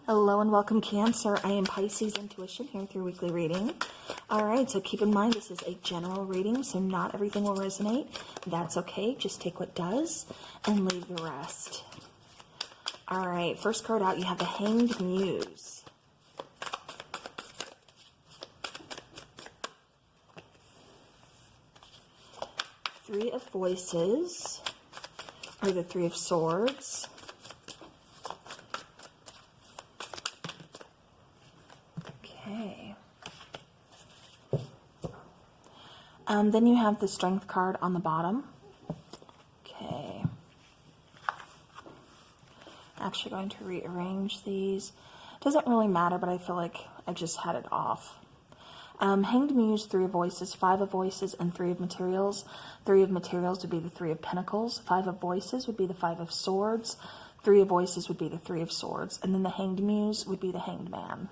Hello and welcome, Cancer. I am Pisces Intuition here with your weekly reading. All right, so keep in mind this is a general reading, so not everything will resonate. That's okay. Just take what does and leave the rest. All right, first card out, you have the Hanged Muse. Three of Voices, or the Three of Swords. Okay. Then you have the Strength card on the bottom. Okay. Actually going to rearrange these. Doesn't really matter, but I feel like I just had it off. Hanged Muse, Three of Voices, Five of Voices, and Three of Materials. Three of Materials would be the Three of Pentacles. Five of Voices would be the Five of Swords. Three of Voices would be the Three of Swords. And then the Hanged Muse would be the Hanged Man.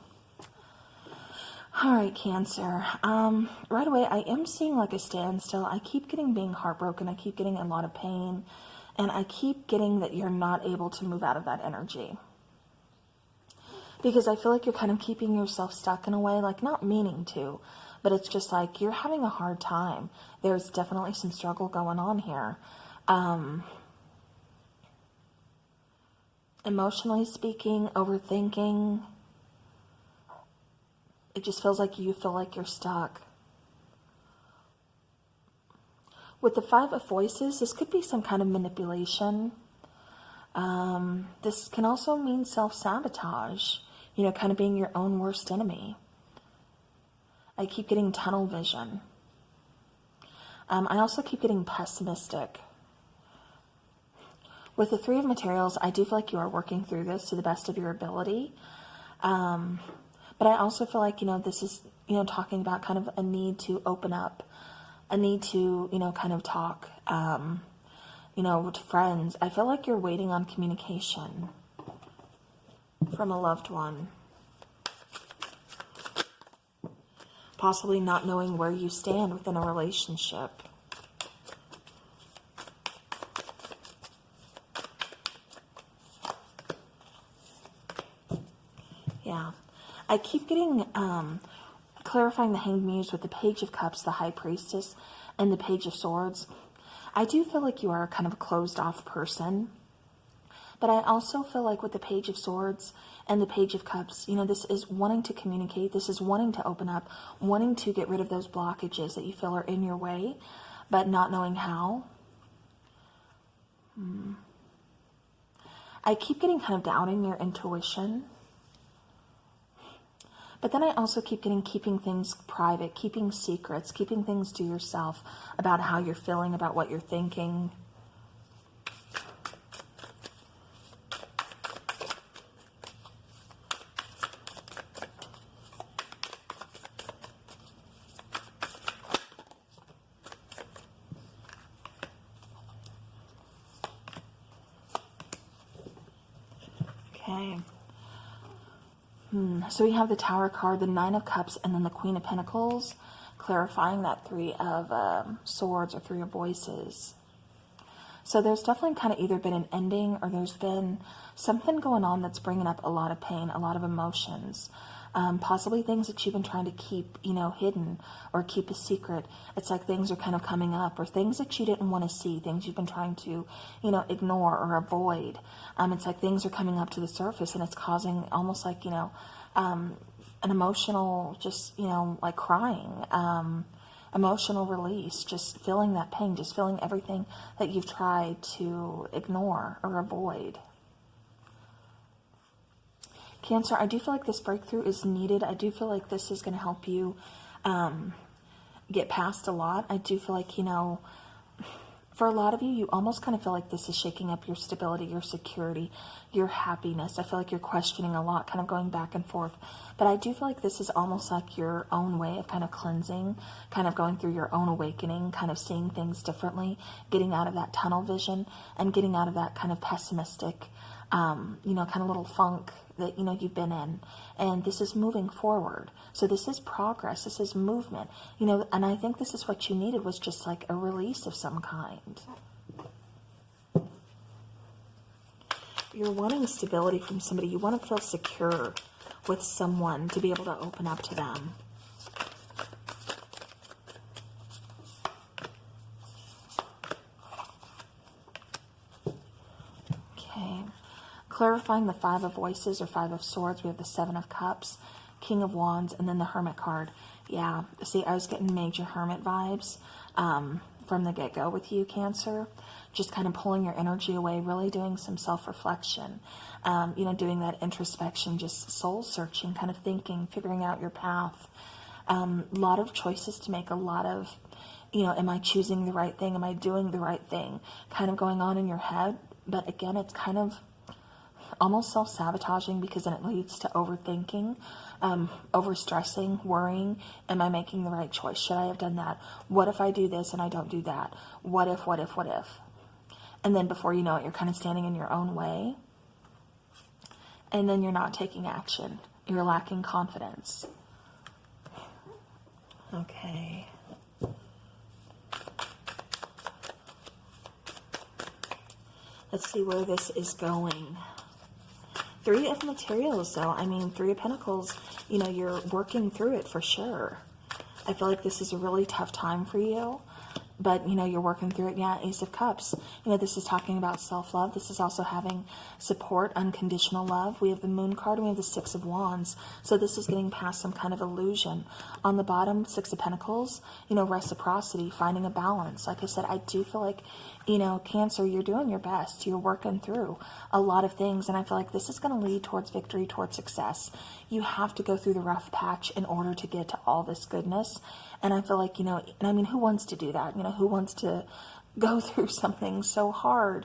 All right, Cancer. Right away, I am seeing like a standstill. I keep getting being heartbroken. I keep getting a lot of pain. And I keep getting that you're not able to move out of that energy. Because I feel like you're kind of keeping yourself stuck in a way, like not meaning to. But it's just like you're having a hard time. There's definitely some struggle going on here. Emotionally speaking, overthinking. It just feels like you feel like you're stuck. With the Five of Voices, this could be some kind of manipulation. This can also mean self-sabotage. You know, kind of being your own worst enemy. I keep getting tunnel vision. I also keep getting pessimistic. With the Three of Materials, I do feel like you are working through this to the best of your ability. But I also feel like, you know, this is, you know, talking about kind of a need to open up, a need to, you know, kind of talk, you know, with friends. I feel like you're waiting on communication from a loved one. Possibly not knowing where you stand within a relationship. Yeah. I keep getting, clarifying the Hanged Muse with the Page of Cups, the High Priestess, and the Page of Swords. I do feel like you are kind of a closed off person. But I also feel like with the Page of Swords and the Page of Cups, you know, this is wanting to communicate. This is wanting to open up, wanting to get rid of those blockages that you feel are in your way, but not knowing how. I keep getting kind of doubting your intuition. But then I also keep getting keeping things private, keeping secrets, keeping things to yourself about how you're feeling, about what you're thinking. Okay. So we have the Tower card, the Nine of Cups, and then the Queen of Pentacles, clarifying that Three of Swords or Three of Voices. So there's definitely kind of either been an ending or there's been something going on that's bringing up a lot of pain, a lot of emotions. Possibly things that you've been trying to keep, you know, hidden or keep a secret. It's like things are kind of coming up, or things that you didn't want to see, things you've been trying to, you know, ignore or avoid. It's like things are coming up to the surface and it's causing almost like, you know, an emotional, just, you know, like crying, emotional release, just feeling that pain, just feeling everything that you've tried to ignore or avoid. Cancer, I do feel like this breakthrough is needed. I do feel like this is going to help you get past a lot. I do feel like, you know, for a lot of you, you almost kind of feel like this is shaking up your stability, your security, your happiness. I feel like you're questioning a lot, kind of going back and forth. But I do feel like this is almost like your own way of kind of cleansing, kind of going through your own awakening, kind of seeing things differently, getting out of that tunnel vision and getting out of that kind of pessimistic, you know, kind of little funk that, you know, you've been in. And this is moving forward. So this is progress. This is movement, you know, and I think this is what you needed, was just like a release of some kind. you're wanting stability from somebody. You want to feel secure with someone to be able to open up to them. Okay. Clarifying the Five of Voices or Five of Swords, we have the Seven of Cups, King of Wands, and then the Hermit card. Yeah, see, I was getting major Hermit vibes from the get-go with you, Cancer. Just kind of pulling your energy away, really doing some self-reflection, you know, doing that introspection, just soul-searching, kind of thinking, figuring out your path. A lot of choices to make, a lot of, you know, am I choosing the right thing? Am I doing the right thing? Kind of going on in your head. But again, it's kind of almost self-sabotaging, because then it leads to overthinking, overstressing, worrying. Am I making the right choice? Should I have done that? What if I do this and I don't do that? What if, what if, what if? And then before you know it, you're kind of standing in your own way. And then you're not taking action. You're lacking confidence. Okay. Let's see where this is going. Three of Materials, though. I mean, Three of Pentacles, you know, you're working through it for sure. I feel like this is a really tough time for you, but, you know, you're working through it. Yeah, Ace of Cups. You know, this is talking about self-love. This is also having support, unconditional love. We have the Moon card and we have the Six of Wands. So this is getting past some kind of illusion. On the bottom, Six of Pentacles, you know, reciprocity, finding a balance. Like I said, I do feel like, you know, Cancer, you're doing your best. You're working through a lot of things. And I feel like this is going to lead towards victory, towards success. You have to go through the rough patch in order to get to all this goodness. And I feel like, you know, and I mean, who wants to do that? You know, who wants to go through something so hard?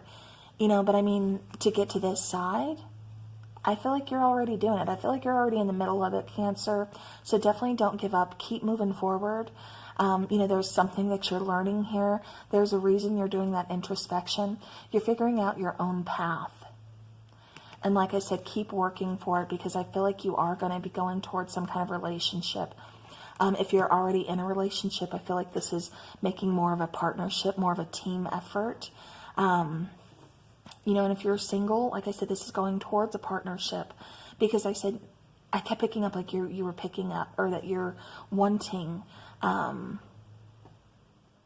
You know, but I mean, to get to this side, I feel like you're already doing it. I feel like you're already in the middle of it, Cancer. So definitely don't give up. Keep moving forward. You know, there's something that you're learning here. There's a reason you're doing that introspection. You're figuring out your own path. And like I said, keep working for it, because I feel like you are going to be going towards some kind of relationship. If you're already in a relationship, I feel like this is making more of a partnership, more of a team effort. You know, and if you're single, like I said, this is going towards a partnership, because I said, I kept picking up like you were picking up, or that you're wanting, you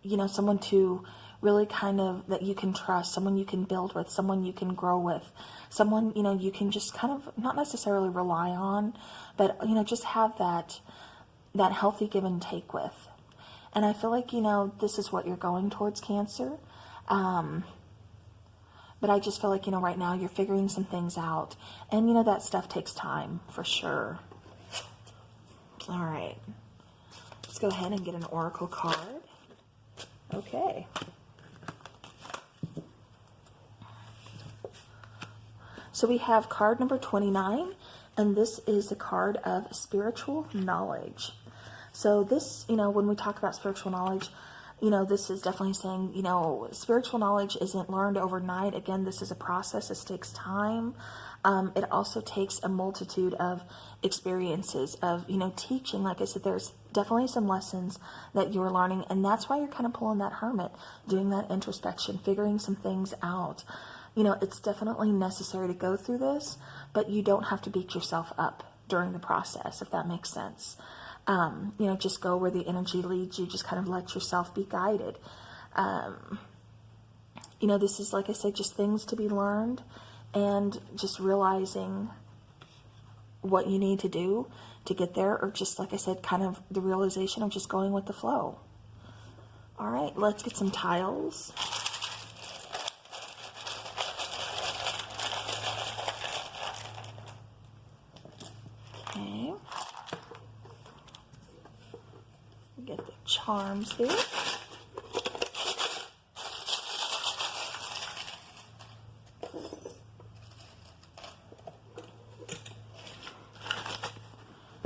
know, someone to really kind of, that you can trust, someone you can build with, someone you can grow with, someone, you know, you can just kind of not necessarily rely on, but, you know, just have that healthy give and take with. And I feel like, you know, this is what you're going towards, Cancer. But I just feel like, you know, right now you're figuring some things out. And, you know, that stuff takes time for sure. All right. Let's go ahead and get an oracle card. Okay. So we have card number 29, and this is the card of spiritual knowledge. So this, you know, when we talk about spiritual knowledge, you know, this is definitely saying, you know, spiritual knowledge isn't learned overnight. Again, this is a process. This takes time. It also takes a multitude of experiences of, you know, teaching. Like I said, there's definitely some lessons that you're learning, and that's why you're kind of pulling that hermit, doing that introspection, figuring some things out. You know, it's definitely necessary to go through this, but you don't have to beat yourself up during the process, if that makes sense. You know, just go where the energy leads you. Just kind of let yourself be guided. You know, this is, like I said, just things to be learned, and just realizing what you need to do to get there, or just, like I said, kind of the realization of just going with the flow. All right, let's get some tiles. Okay. Get the charms here.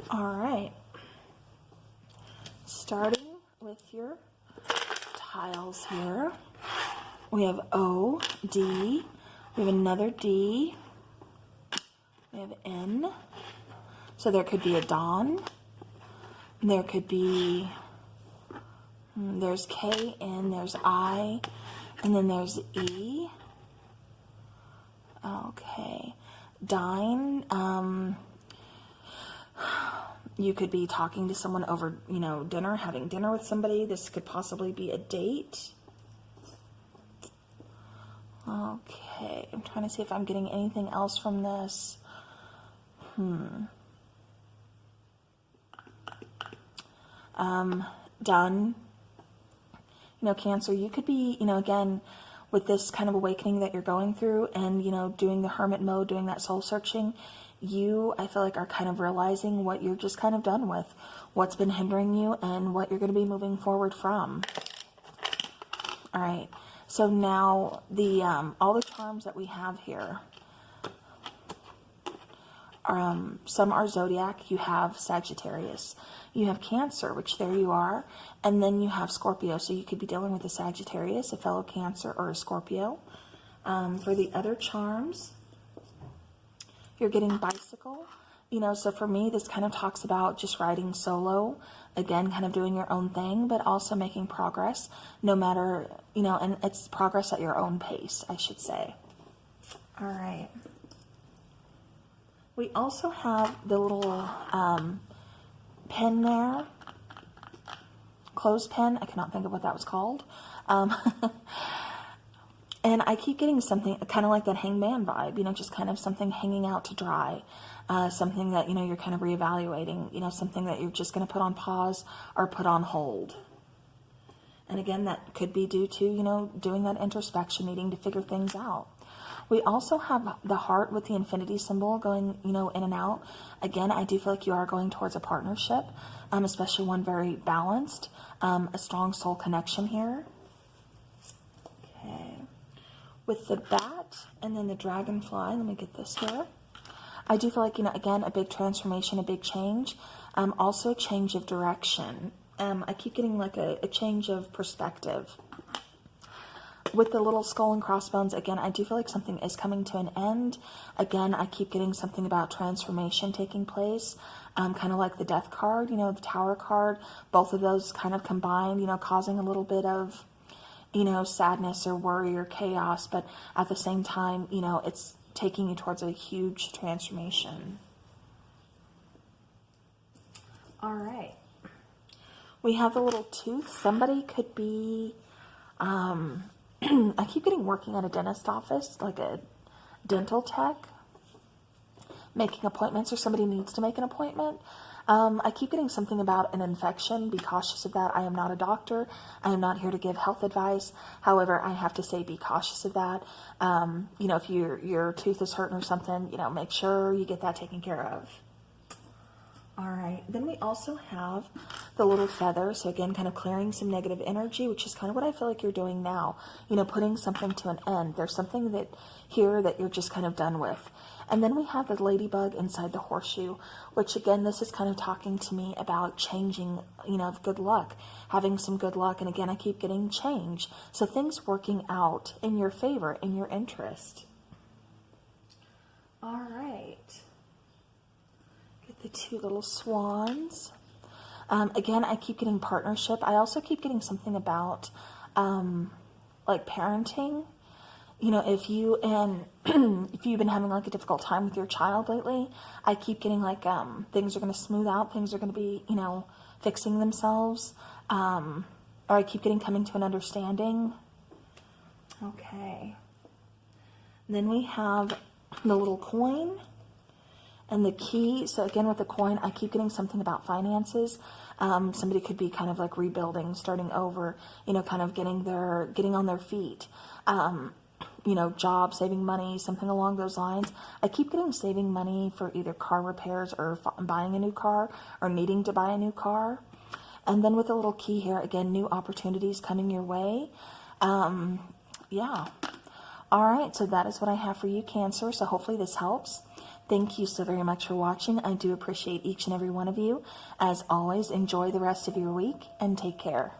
All right. Starting with your tiles here. We have O, D. We have another D. We have N. So there could be a dawn. There could be, there's K, N, there's I, and then there's E. Okay. Dine. You could be talking to someone over, you know, dinner, having dinner with somebody. This could possibly be a date. Okay. I'm trying to see if I'm getting anything else from this. Done. You know, Cancer, you could be, you know, again, with this kind of awakening that you're going through and, you know, doing the hermit mode, doing that soul searching, you, I feel like, are kind of realizing what you're just kind of done with, what's been hindering you and what you're going to be moving forward from. All right. So now the, all the charms that we have here, some are zodiac. You have Sagittarius, you have Cancer, which there you are, and then you have Scorpio. So you could be dealing with a Sagittarius, a fellow Cancer, or a Scorpio. For the other charms, you're getting bicycle. You know, so for me, this kind of talks about just riding solo, again, kind of doing your own thing, but also making progress, no matter, you know, and it's progress at your own pace, I should say. All right. We also have the little pen there, clothespin. I cannot think of what that was called. And I keep getting something kind of like that hangman vibe, you know, just kind of something hanging out to dry, something that, you know, you're kind of reevaluating, you know, something that you're just going to put on pause or put on hold. And again, that could be due to, you know, doing that introspection, needing to figure things out. We also have the heart with the infinity symbol going, you know, in and out. Again, I do feel like you are going towards a partnership, especially one very balanced, a strong soul connection here. Okay. With the bat and then the dragonfly, let me get this here. I do feel like, you know, again, a big transformation, a big change, also a change of direction. I keep getting like a change of perspective. With the little skull and crossbones, again, I do feel like something is coming to an end. Again, I keep getting something about transformation taking place, kind of like the death card, you know, the tower card. Both of those kind of combined, you know, causing a little bit of, you know, sadness or worry or chaos. But at the same time, you know, it's taking you towards a huge transformation. All right. We have the little tooth. Somebody could be... I keep getting working at a dentist office, like a dental tech, making appointments, or somebody needs to make an appointment. I keep getting something about an infection. Be cautious of that. I am not a doctor. I am not here to give health advice. However, I have to say be cautious of that. You know, if your tooth is hurting or something, you know, make sure you get that taken care of. All right, then we also have the little feather. So again, kind of clearing some negative energy, which is kind of what I feel like you're doing now. You know, putting something to an end. There's something that here that you're just kind of done with. And then we have the ladybug inside the horseshoe, which again, this is kind of talking to me about changing, you know, good luck, having some good luck. And again, I keep getting change. So things working out in your favor, in your interest. All right. The two little swans. Again, I keep getting partnership. I also keep getting something about like parenting. You know, if you and if you've been having like a difficult time with your child lately, I keep getting like things are going to smooth out. Things are going to be, you know, fixing themselves. Or I keep getting coming to an understanding. Okay. And then we have the little coin. And the key, so again with the coin, I keep getting something about finances. Somebody could be kind of like rebuilding, starting over, you know, kind of getting on their feet. You know, job, saving money, something along those lines. I keep getting saving money for either car repairs or buying a new car or needing to buy a new car. And then with a little key here, again, new opportunities coming your way. Yeah. All right, so that is what I have for you, Cancer. So hopefully this helps. Thank you so very much for watching. I do appreciate each and every one of you. As always, enjoy the rest of your week and take care.